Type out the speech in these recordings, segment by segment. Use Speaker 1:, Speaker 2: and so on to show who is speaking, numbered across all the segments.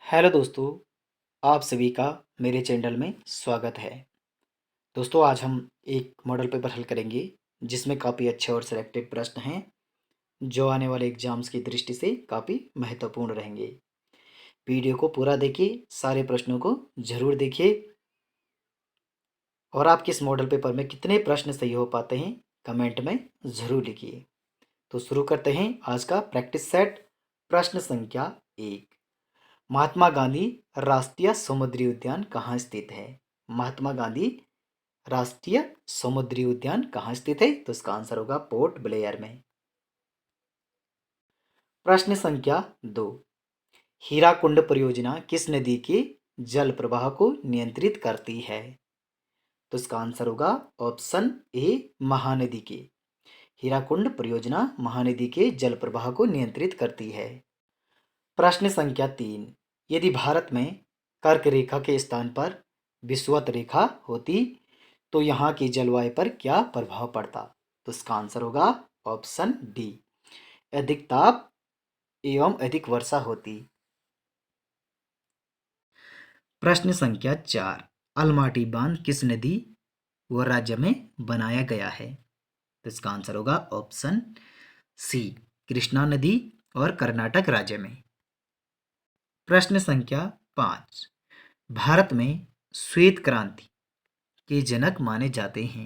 Speaker 1: Hello दोस्तों, आप सभी का मेरे चैनल में स्वागत है। दोस्तों, आज हम एक मॉडल पेपर हल करेंगे जिसमें काफ़ी अच्छे और सिलेक्टेड प्रश्न हैं जो आने वाले एग्जाम्स की दृष्टि से काफ़ी महत्वपूर्ण रहेंगे। वीडियो को पूरा देखिए, सारे प्रश्नों को ज़रूर देखिए और आपके इस मॉडल पेपर में कितने प्रश्न सही हो पाते हैं कमेंट में ज़रूर लिखिए। तो शुरू करते हैं आज का प्रैक्टिस सेट। प्रश्न संख्या 1। महात्मा गांधी राष्ट्रीय समुद्री उद्यान कहाँ स्थित है? महात्मा गांधी राष्ट्रीय समुद्री उद्यान कहाँ स्थित है? तो इसका आंसर होगा पोर्ट ब्लेयर में। प्रश्न संख्या 2। हीराकुंड परियोजना किस नदी के जल प्रवाह को नियंत्रित करती है? तो इसका आंसर होगा ऑप्शन ए, महानदी के। हीराकुंड परियोजना महानदी के जल प्रवाह को नियंत्रित करती है। प्रश्न संख्या 3। यदि भारत में कर्क रेखा के स्थान पर विषुवत रेखा होती तो यहाँ की जलवायु पर क्या प्रभाव पड़ता? तो इसका आंसर होगा ऑप्शन डी, अधिक ताप एवं अधिक वर्षा होती। प्रश्न संख्या 4। अलमाटी बांध किस नदी व राज्य में बनाया गया है? तो इसका आंसर होगा ऑप्शन सी, कृष्णा नदी और कर्नाटक राज्य में। प्रश्न संख्या 5। भारत में श्वेत क्रांति के जनक माने जाते हैं?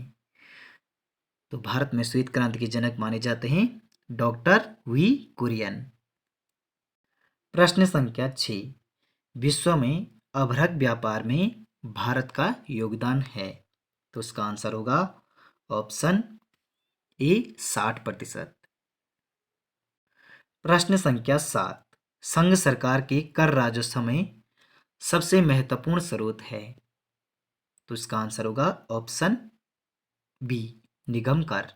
Speaker 1: तो भारत में श्वेत क्रांति के जनक माने जाते हैं डॉक्टर वी कुरियन। प्रश्न संख्या 6। विश्व में अभ्रक व्यापार में भारत का योगदान है? तो इसका आंसर होगा ऑप्शन ए, 60%। प्रश्न संख्या 7। संघ सरकार के कर राजस्व में सबसे महत्वपूर्ण स्रोत है? तो इसका आंसर होगा ऑप्शन बी, निगम कर।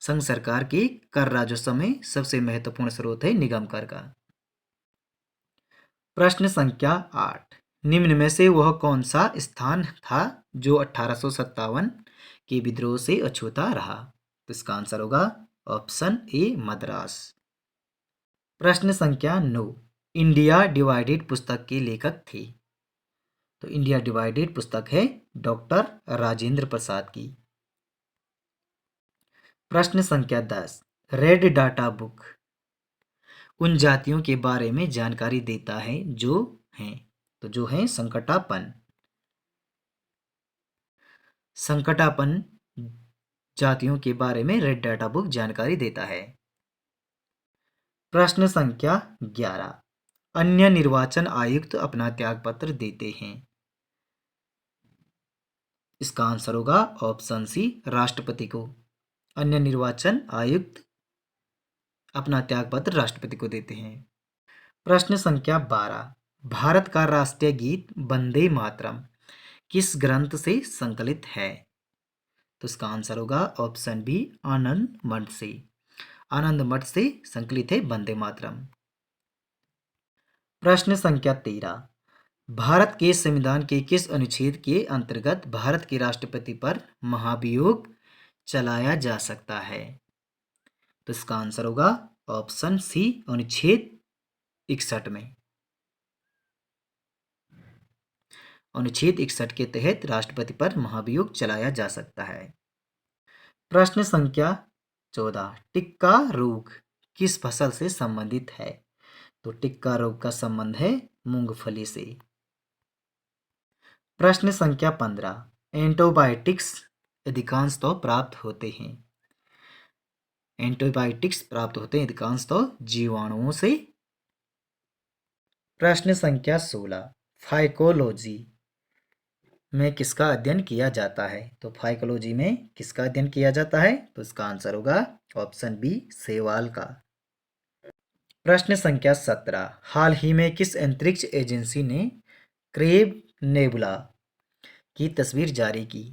Speaker 1: संघ सरकार के कर राजस्व में सबसे महत्वपूर्ण स्रोत है निगम कर का। प्रश्न संख्या 8। निम्न में से वह कौन सा स्थान था जो 1857 के विद्रोह से अछूता रहा? तो इसका आंसर होगा ऑप्शन ए, मद्रास। प्रश्न संख्या 9। इंडिया डिवाइडेड पुस्तक के लेखक थे? तो इंडिया डिवाइडेड पुस्तक है डॉक्टर राजेंद्र प्रसाद की। प्रश्न संख्या 10। रेड डाटा बुक उन जातियों के बारे में जानकारी देता है जो हैं, तो जो है संकटापन जातियों के बारे में रेड डाटा बुक जानकारी देता है। प्रश्न संख्या 11। अन्य निर्वाचन आयुक्त अपना त्यागपत्र देते हैं? इसका आंसर होगा ऑप्शन सी, राष्ट्रपति को। अन्य निर्वाचन आयुक्त अपना त्यागपत्र राष्ट्रपति को देते हैं। प्रश्न संख्या 12। भारत का राष्ट्रीय गीत वंदे मातरम किस ग्रंथ से संकलित है? तो इसका आंसर होगा ऑप्शन बी, आनंद मठ से। आनंद मठ से संकलित है वंदे मातरम। प्रश्न संख्या 13। भारत के संविधान के किस अनुच्छेद के अंतर्गत भारत के राष्ट्रपति पर महाभियोग चलाया जा सकता है? तो इसका आंसर होगा ऑप्शन सी, अनुच्छेद 61 में। अनुच्छेद 61 के तहत राष्ट्रपति पर महाभियोग चलाया जा सकता है। प्रश्न संख्या 14। टिक्का रोग किस फसल से संबंधित है? तो टिक्का रोग का संबंध है मूंगफली से। प्रश्न संख्या 15। एंटीबायोटिक्स अधिकांशतः प्राप्त होते हैं? एंटीबायोटिक्स प्राप्त होते हैं अधिकांशतः जीवाणुओं से। प्रश्न संख्या 16। फाइकोलॉजी में किसका अध्ययन किया जाता है? तो फाइकोलॉजी में किसका अध्ययन किया जाता है? तो इसका आंसर होगा ऑप्शन बी, शैवाल का। प्रश्न संख्या 17। हाल ही में किस अंतरिक्ष एजेंसी ने क्रेब नेबुला की तस्वीर जारी की?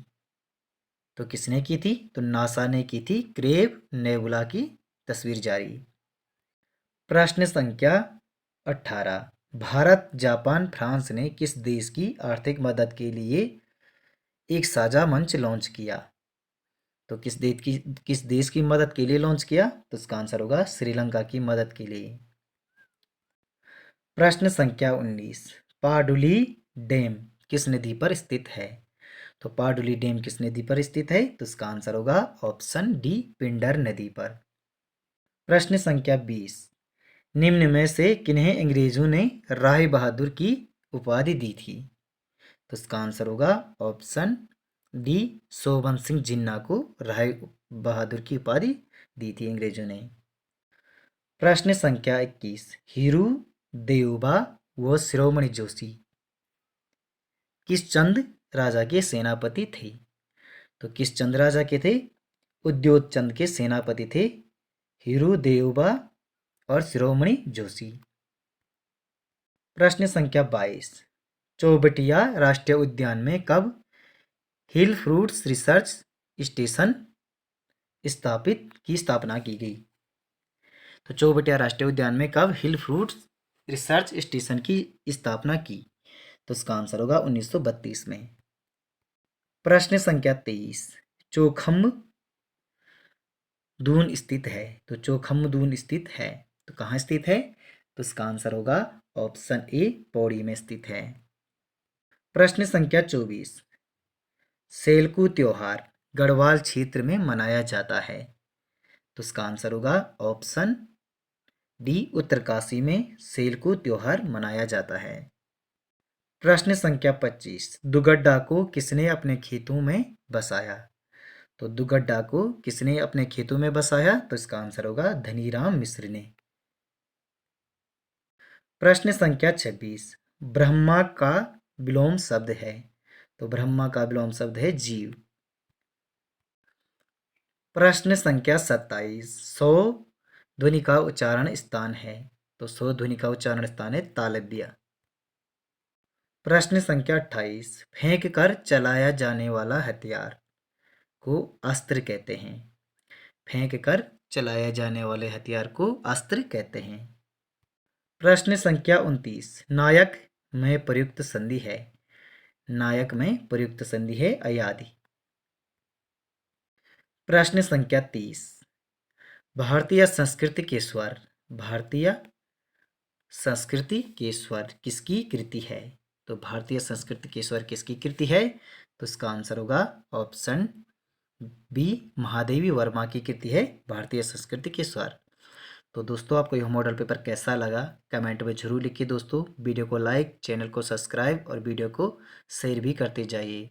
Speaker 1: तो किसने की थी? तो नासा ने की थी क्रेब नेबुला की तस्वीर जारी। प्रश्न संख्या 18। भारत, जापान, फ्रांस ने किस देश की आर्थिक मदद के लिए एक साझा मंच लॉन्च किया? तो किस देश की मदद के लिए लॉन्च किया? तो इसका आंसर होगा श्रीलंका की मदद के लिए। प्रश्न संख्या 19, पाडुली डैम किस नदी पर स्थित है? तो पाडुली डैम किस नदी पर स्थित है? तो इसका आंसर होगा ऑप्शन डी, पिंडर नदी पर। प्रश्न संख्या 20, निम्न में से किन्हें अंग्रेजों ने राय बहादुर की उपाधि दी थी? तो इसका आंसर होगा ऑप्शन डी, सोबन सिंह जिन्ना को राय बहादुर की उपाधि दी थी अंग्रेजों ने। प्रश्न संख्या 21, हीरू देवबा व शिरोमणि जोशी किस चंद राजा के सेनापति थे? तो किस चंद राजा के थे? उद्योत चंद के सेनापति थे हीरू देवबा और शिरोमणि जोशी। प्रश्न संख्या 22, चौबटिया राष्ट्रीय उद्यान में कब हिल फ्रूट्स रिसर्च स्टेशन की स्थापना की गई? तो चौबटिया राष्ट्रीय उद्यान में कब हिल फ्रूट्स रिसर्च स्टेशन की स्थापना की? तो इसका आंसर होगा 1932 में। प्रश्न संख्या 23, चोखम दून स्थित है। तो चोखम दून स्थित है तो कहाँ स्थित है? तो इसका आंसर होगा ऑप्शन ए, पौड़ी में स्थित है। प्रश्न संख्या 24, सेलकू त्योहार गढ़वाल क्षेत्र में मनाया जाता है। तो इसका आंसर होगा ऑप्शन डी, उत्तरकाशी में सेलकू त्योहार मनाया जाता है। प्रश्न संख्या 25, दुगड्डा को किसने अपने खेतों में बसाया? तो दुगड्डा को किसने अपने खेतों में बसाया? तो इसका आंसर होगा धनीराम मिश्र ने। प्रश्न संख्या 26, ब्रह्मा का विलोम शब्द है। तो ब्रह्मा का विलोम शब्द है जीव। प्रश्न संख्या 27, सौ ध्वनि का उच्चारण स्थान है। तो सौ ध्वनि का उच्चारण स्थान है तालव्य। प्रश्न संख्या 28, फेंक कर चलाया जाने वाला हथियार को अस्त्र कहते हैं। फेंक कर चलाया जाने वाले हथियार को अस्त्र कहते हैं। प्रश्न संख्या 29, नायक में प्रयुक्त संधि है। नायक में प्रयुक्त संधि है अयादि। प्रश्न संख्या 30, भारतीय संस्कृति के स्वर, भारतीय संस्कृति के स्वर किसकी कृति है? तो भारतीय संस्कृति के स्वर किसकी कृति है? तो इसका आंसर होगा ऑप्शन बी, महादेवी वर्मा की कृति है भारतीय संस्कृति के स्वर। तो दोस्तों, आपको यह मॉडल पेपर कैसा लगा कमेंट में जरूर लिखिए दोस्तों। वीडियो को लाइक, चैनल को सब्सक्राइब और वीडियो को शेयर भी करते जाइए।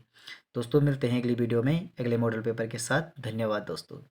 Speaker 1: दोस्तों, मिलते हैं अगली वीडियो में अगले मॉडल पेपर के साथ। धन्यवाद दोस्तों।